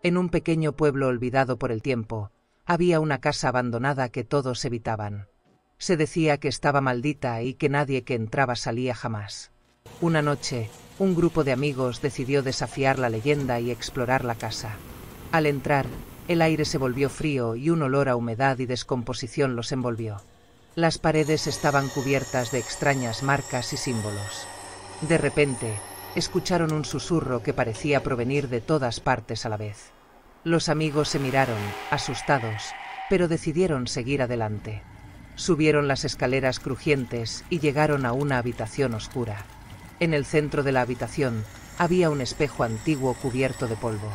En un pequeño pueblo olvidado por el tiempo, había una casa abandonada que todos evitaban. Se decía que estaba maldita y que nadie que entraba salía jamás. Una noche, un grupo de amigos decidió desafiar la leyenda y explorar la casa. Al entrar, el aire se volvió frío y un olor a humedad y descomposición los envolvió. Las paredes estaban cubiertas de extrañas marcas y símbolos. De repente, escucharon un susurro que parecía provenir de todas partes a la vez. Los amigos se miraron, asustados, pero decidieron seguir adelante. Subieron las escaleras crujientes y llegaron a una habitación oscura. En el centro de la habitación había un espejo antiguo cubierto de polvo.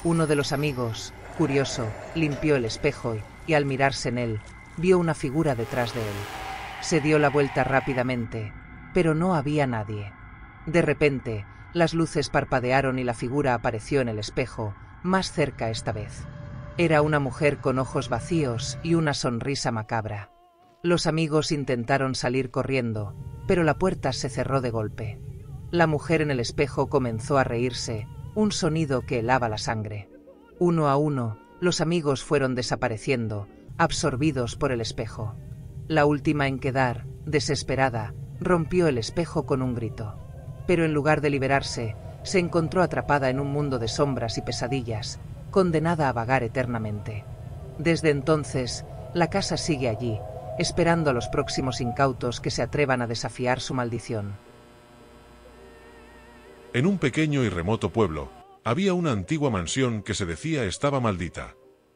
Uno de los amigos, curioso, limpió el espejo y al mirarse en él, vio una figura detrás de él. Se dio la vuelta rápidamente, pero no había nadie. De repente, las luces parpadearon y la figura apareció en el espejo, más cerca esta vez. Era una mujer con ojos vacíos y una sonrisa macabra. Los amigos intentaron salir corriendo, pero la puerta se cerró de golpe. La mujer en el espejo comenzó a reírse, un sonido que helaba la sangre. Uno a uno, los amigos fueron desapareciendo, absorbidos por el espejo. La última en quedar, desesperada, rompió el espejo con un grito. Pero en lugar de liberarse, se encontró atrapada en un mundo de sombras y pesadillas, condenada a vagar eternamente. Desde entonces, la casa sigue allí, esperando a los próximos incautos que se atrevan a desafiar su maldición. En un pequeño y remoto pueblo, había una antigua mansión que se decía estaba maldita.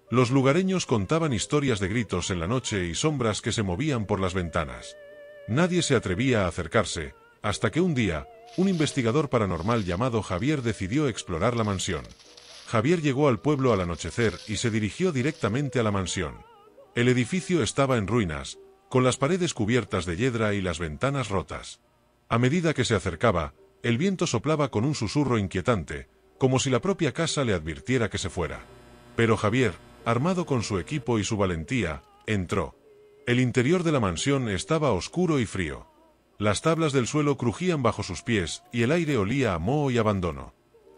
Los lugareños contaban historias de gritos en la noche y sombras que se movían por las ventanas. Nadie se atrevía a acercarse, hasta que un día, un investigador paranormal llamado Javier decidió explorar la mansión. Javier llegó al pueblo al anochecer y se dirigió directamente a la mansión. El edificio estaba en ruinas, con las paredes cubiertas de hiedra y las ventanas rotas. A medida que se acercaba, el viento soplaba con un susurro inquietante, como si la propia casa le advirtiera que se fuera. Pero Javier, armado con su equipo y su valentía, entró. El interior de la mansión estaba oscuro y frío. Las tablas del suelo crujían bajo sus pies y el aire olía a moho y abandono.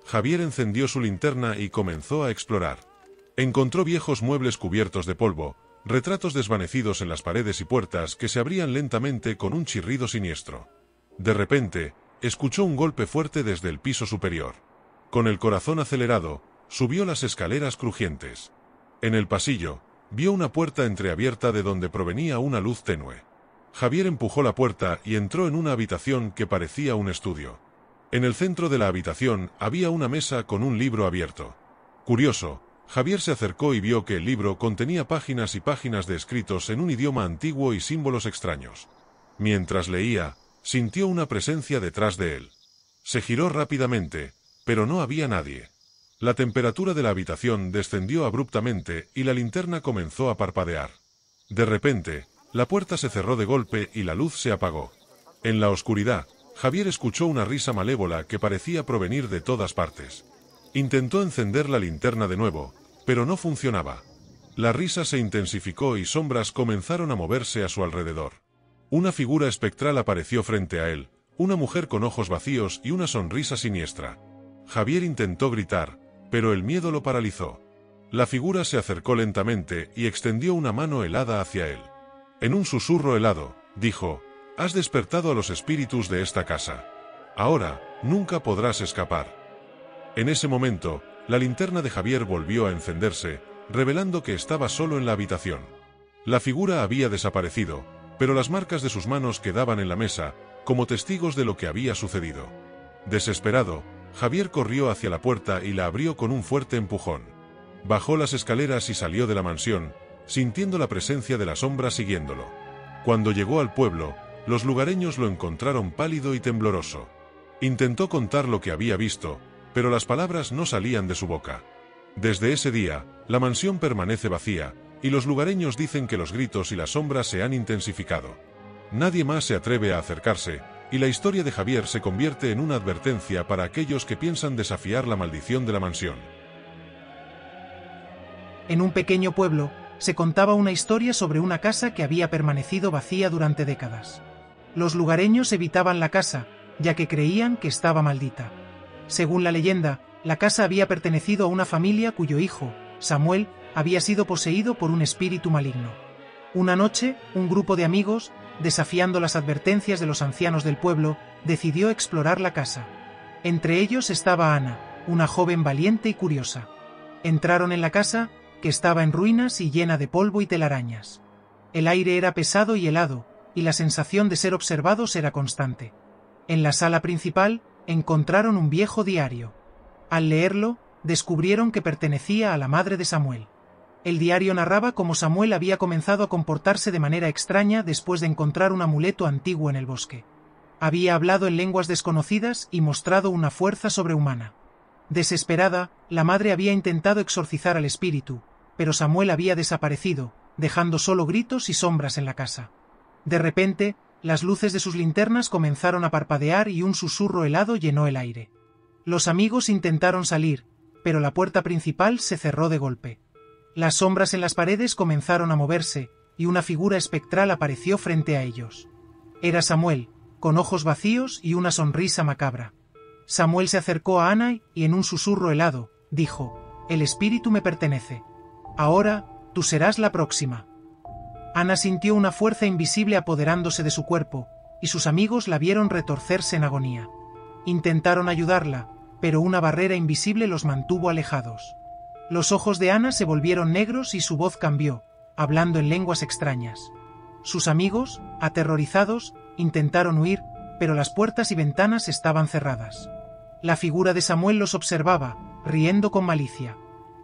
Javier encendió su linterna y comenzó a explorar. Encontró viejos muebles cubiertos de polvo, retratos desvanecidos en las paredes y puertas que se abrían lentamente con un chirrido siniestro. De repente, escuchó un golpe fuerte desde el piso superior. Con el corazón acelerado, subió las escaleras crujientes. En el pasillo, vio una puerta entreabierta de donde provenía una luz tenue. Javier empujó la puerta y entró en una habitación que parecía un estudio. En el centro de la habitación había una mesa con un libro abierto. Curioso, Javier se acercó y vio que el libro contenía páginas y páginas de escritos en un idioma antiguo y símbolos extraños. Mientras leía, sintió una presencia detrás de él. Se giró rápidamente, pero no había nadie. La temperatura de la habitación descendió abruptamente y la linterna comenzó a parpadear. De repente, la puerta se cerró de golpe y la luz se apagó. En la oscuridad, Javier escuchó una risa malévola que parecía provenir de todas partes. Intentó encender la linterna de nuevo, pero no funcionaba. La risa se intensificó y sombras comenzaron a moverse a su alrededor. Una figura espectral apareció frente a él, una mujer con ojos vacíos y una sonrisa siniestra. Javier intentó gritar, pero el miedo lo paralizó. La figura se acercó lentamente y extendió una mano helada hacia él. En un susurro helado, dijo: «Has despertado a los espíritus de esta casa. Ahora, nunca podrás escapar». En ese momento, la linterna de Javier volvió a encenderse, revelando que estaba solo en la habitación. La figura había desaparecido, pero las marcas de sus manos quedaban en la mesa, como testigos de lo que había sucedido. Desesperado, Javier corrió hacia la puerta y la abrió con un fuerte empujón. Bajó las escaleras y salió de la mansión, sintiendo la presencia de la sombra siguiéndolo. Cuando llegó al pueblo, los lugareños lo encontraron pálido y tembloroso. Intentó contar lo que había visto, pero las palabras no salían de su boca. Desde ese día, la mansión permanece vacía, y los lugareños dicen que los gritos y las sombras se han intensificado. Nadie más se atreve a acercarse, y la historia de Javier se convierte en una advertencia para aquellos que piensan desafiar la maldición de la mansión. En un pequeño pueblo, se contaba una historia sobre una casa que había permanecido vacía durante décadas. Los lugareños evitaban la casa, ya que creían que estaba maldita. Según la leyenda, La casa había pertenecido a una familia cuyo hijo, Samuel, había sido poseído por un espíritu maligno. Una noche, un grupo de amigos, desafiando las advertencias de los ancianos del pueblo, decidió explorar la casa. Entre ellos estaba Ana, una joven valiente y curiosa. Entraron en la casa, que estaba en ruinas y llena de polvo y telarañas. El aire era pesado y helado, y la sensación de ser observados era constante. En la sala principal, encontraron un viejo diario. Al leerlo, descubrieron que pertenecía a la madre de Samuel. El diario narraba cómo Samuel había comenzado a comportarse de manera extraña después de encontrar un amuleto antiguo en el bosque. Había hablado en lenguas desconocidas y mostrado una fuerza sobrehumana. Desesperada, la madre había intentado exorcizar al espíritu, pero Samuel había desaparecido, dejando solo gritos y sombras en la casa. De repente, las luces de sus linternas comenzaron a parpadear y un susurro helado llenó el aire. Los amigos intentaron salir, pero la puerta principal se cerró de golpe. Las sombras en las paredes comenzaron a moverse, y una figura espectral apareció frente a ellos. Era Samuel, con ojos vacíos y una sonrisa macabra. Samuel se acercó a Ana y en un susurro helado, dijo: «El espíritu me pertenece. Ahora, tú serás la próxima». Ana sintió una fuerza invisible apoderándose de su cuerpo, y sus amigos la vieron retorcerse en agonía. Intentaron ayudarla, pero una barrera invisible los mantuvo alejados. Los ojos de Ana se volvieron negros y su voz cambió, hablando en lenguas extrañas. Sus amigos, aterrorizados, intentaron huir, pero las puertas y ventanas estaban cerradas. La figura de Samuel los observaba, riendo con malicia.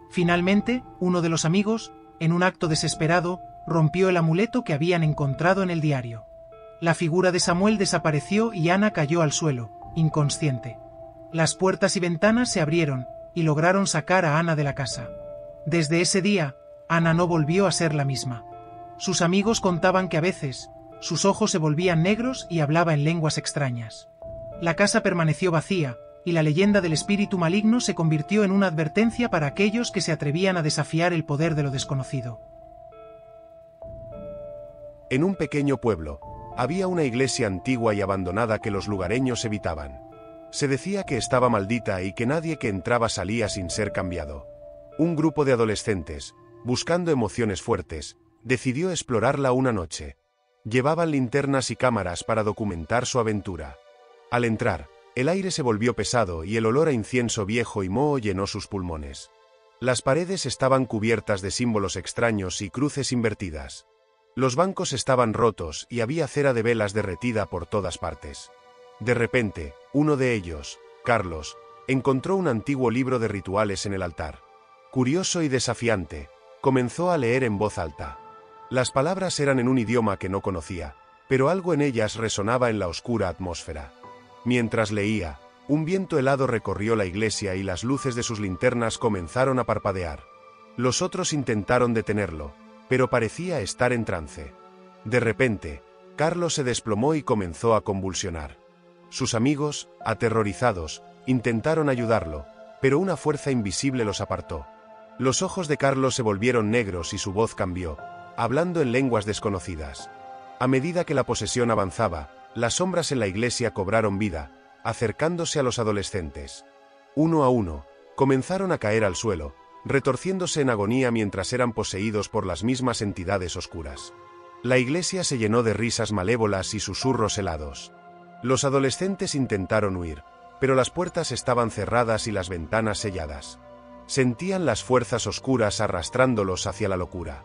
Finalmente, uno de los amigos, en un acto desesperado, rompió el amuleto que habían encontrado en el diario. La figura de Samuel desapareció y Ana cayó al suelo, inconsciente. Las puertas y ventanas se abrieron, y lograron sacar a Ana de la casa. Desde ese día, Ana no volvió a ser la misma. Sus amigos contaban que a veces, sus ojos se volvían negros y hablaba en lenguas extrañas. La casa permaneció vacía, y la leyenda del espíritu maligno se convirtió en una advertencia para aquellos que se atrevían a desafiar el poder de lo desconocido. En un pequeño pueblo, había una iglesia antigua y abandonada que los lugareños evitaban. Se decía que estaba maldita y que nadie que entraba salía sin ser cambiado. Un grupo de adolescentes, buscando emociones fuertes, decidió explorarla una noche. Llevaban linternas y cámaras para documentar su aventura. Al entrar, el aire se volvió pesado y el olor a incienso viejo y moho llenó sus pulmones. Las paredes estaban cubiertas de símbolos extraños y cruces invertidas. Los bancos estaban rotos y había cera de velas derretida por todas partes. De repente, uno de ellos, Carlos, encontró un antiguo libro de rituales en el altar. Curioso y desafiante, comenzó a leer en voz alta. Las palabras eran en un idioma que no conocía, pero algo en ellas resonaba en la oscura atmósfera. Mientras leía, un viento helado recorrió la iglesia y las luces de sus linternas comenzaron a parpadear. Los otros intentaron detenerlo, pero parecía estar en trance. De repente, Carlos se desplomó y comenzó a convulsionar. Sus amigos, aterrorizados, intentaron ayudarlo, pero una fuerza invisible los apartó. Los ojos de Carlos se volvieron negros y su voz cambió, hablando en lenguas desconocidas. A medida que la posesión avanzaba, las sombras en la iglesia cobraron vida, acercándose a los adolescentes. Uno a uno, comenzaron a caer al suelo, retorciéndose en agonía mientras eran poseídos por las mismas entidades oscuras. La iglesia se llenó de risas malévolas y susurros helados. Los adolescentes intentaron huir, pero las puertas estaban cerradas y las ventanas selladas. Sentían las fuerzas oscuras arrastrándolos hacia la locura.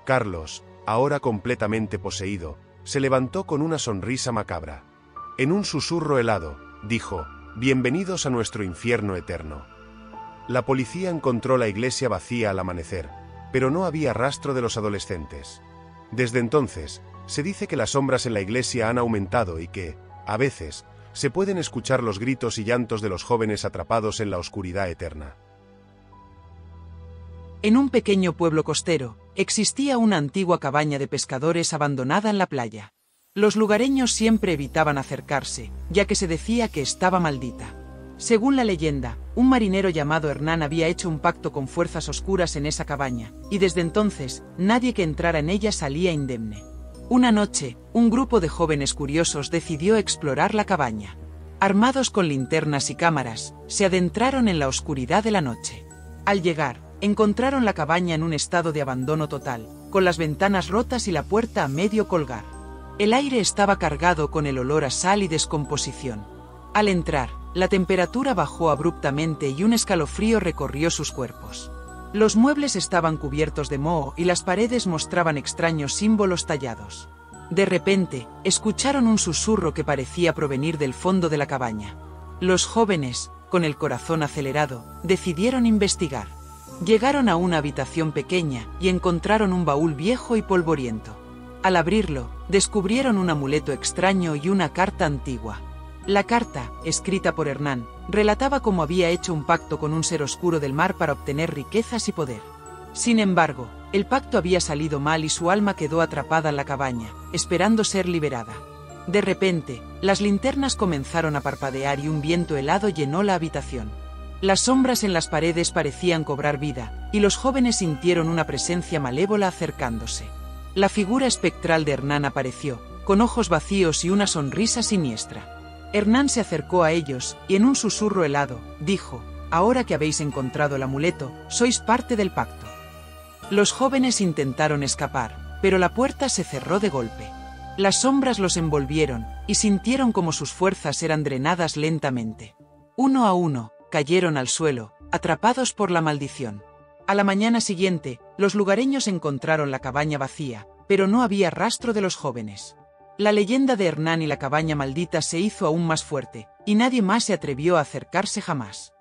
Carlos, ahora completamente poseído, se levantó con una sonrisa macabra. En un susurro helado, dijo: «Bienvenidos a nuestro infierno eterno». La policía encontró la iglesia vacía al amanecer, pero no había rastro de los adolescentes. Desde entonces, se dice que las sombras en la iglesia han aumentado y que, a veces, se pueden escuchar los gritos y llantos de los jóvenes atrapados en la oscuridad eterna. En un pequeño pueblo costero, existía una antigua cabaña de pescadores abandonada en la playa. Los lugareños siempre evitaban acercarse, ya que se decía que estaba maldita. Según la leyenda, un marinero llamado Hernán había hecho un pacto con fuerzas oscuras en esa cabaña, y desde entonces, nadie que entrara en ella salía indemne. Una noche, un grupo de jóvenes curiosos decidió explorar la cabaña. Armados con linternas y cámaras, se adentraron en la oscuridad de la noche. Al llegar, encontraron la cabaña en un estado de abandono total, con las ventanas rotas y la puerta a medio colgar. El aire estaba cargado con el olor a sal y descomposición. Al entrar, la temperatura bajó abruptamente y un escalofrío recorrió sus cuerpos. Los muebles estaban cubiertos de moho y las paredes mostraban extraños símbolos tallados. De repente, escucharon un susurro que parecía provenir del fondo de la cabaña. Los jóvenes, con el corazón acelerado, decidieron investigar. Llegaron a una habitación pequeña y encontraron un baúl viejo y polvoriento. Al abrirlo, descubrieron un amuleto extraño y una carta antigua. La carta, escrita por Hernán, relataba cómo había hecho un pacto con un ser oscuro del mar para obtener riquezas y poder. Sin embargo, el pacto había salido mal y su alma quedó atrapada en la cabaña, esperando ser liberada. De repente, las linternas comenzaron a parpadear y un viento helado llenó la habitación. Las sombras en las paredes parecían cobrar vida, y los jóvenes sintieron una presencia malévola acercándose. La figura espectral de Hernán apareció, con ojos vacíos y una sonrisa siniestra. Hernán se acercó a ellos, y en un susurro helado, dijo: «Ahora que habéis encontrado el amuleto, sois parte del pacto». Los jóvenes intentaron escapar, pero la puerta se cerró de golpe. Las sombras los envolvieron, y sintieron como sus fuerzas eran drenadas lentamente. Uno a uno, cayeron al suelo, atrapados por la maldición. A la mañana siguiente, los lugareños encontraron la cabaña vacía, pero no había rastro de los jóvenes. La leyenda de Hernán y la cabaña maldita se hizo aún más fuerte, y nadie más se atrevió a acercarse jamás.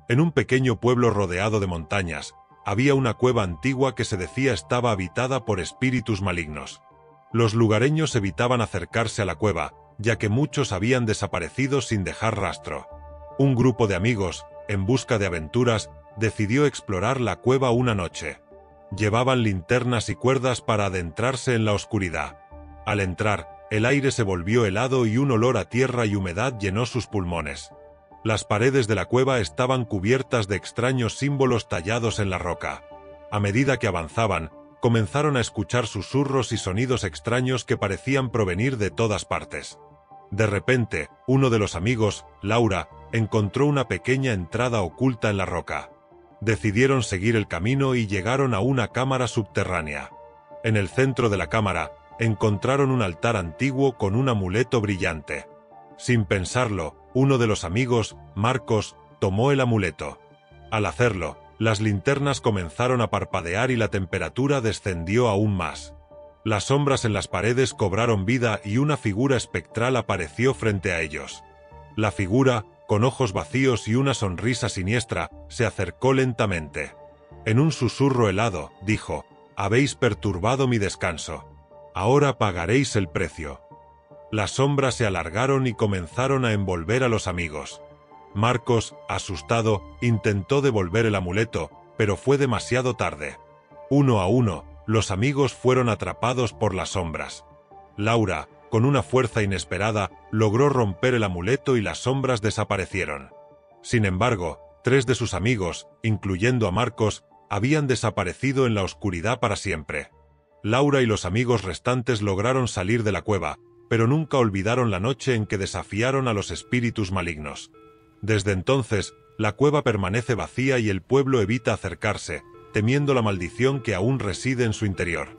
En un pequeño pueblo rodeado de montañas, había una cueva antigua que se decía estaba habitada por espíritus malignos. Los lugareños evitaban acercarse a la cueva, ya que muchos habían desaparecido sin dejar rastro. Un grupo de amigos, en busca de aventuras, decidió explorar la cueva una noche. Llevaban linternas y cuerdas para adentrarse en la oscuridad. Al entrar, el aire se volvió helado y un olor a tierra y humedad llenó sus pulmones. Las paredes de la cueva estaban cubiertas de extraños símbolos tallados en la roca. A medida que avanzaban, comenzaron a escuchar susurros y sonidos extraños que parecían provenir de todas partes. De repente, uno de los amigos, Laura, encontró una pequeña entrada oculta en la roca. Decidieron seguir el camino y llegaron a una cámara subterránea. En el centro de la cámara, encontraron un altar antiguo con un amuleto brillante. Sin pensarlo, uno de los amigos, Marcos, tomó el amuleto. Al hacerlo, las linternas comenzaron a parpadear y la temperatura descendió aún más. Las sombras en las paredes cobraron vida y una figura espectral apareció frente a ellos. La figura, con ojos vacíos y una sonrisa siniestra, se acercó lentamente. En un susurro helado, dijo: «Habéis perturbado mi descanso. Ahora pagaréis el precio». Las sombras se alargaron y comenzaron a envolver a los amigos. Marcos, asustado, intentó devolver el amuleto, pero fue demasiado tarde. Uno a uno, los amigos fueron atrapados por las sombras. Laura, con una fuerza inesperada, logró romper el amuleto y las sombras desaparecieron. Sin embargo, 3 de sus amigos, incluyendo a Marcos, habían desaparecido en la oscuridad para siempre. Laura y los amigos restantes lograron salir de la cueva, pero nunca olvidaron la noche en que desafiaron a los espíritus malignos. Desde entonces, la cueva permanece vacía y el pueblo evita acercarse, temiendo la maldición que aún reside en su interior.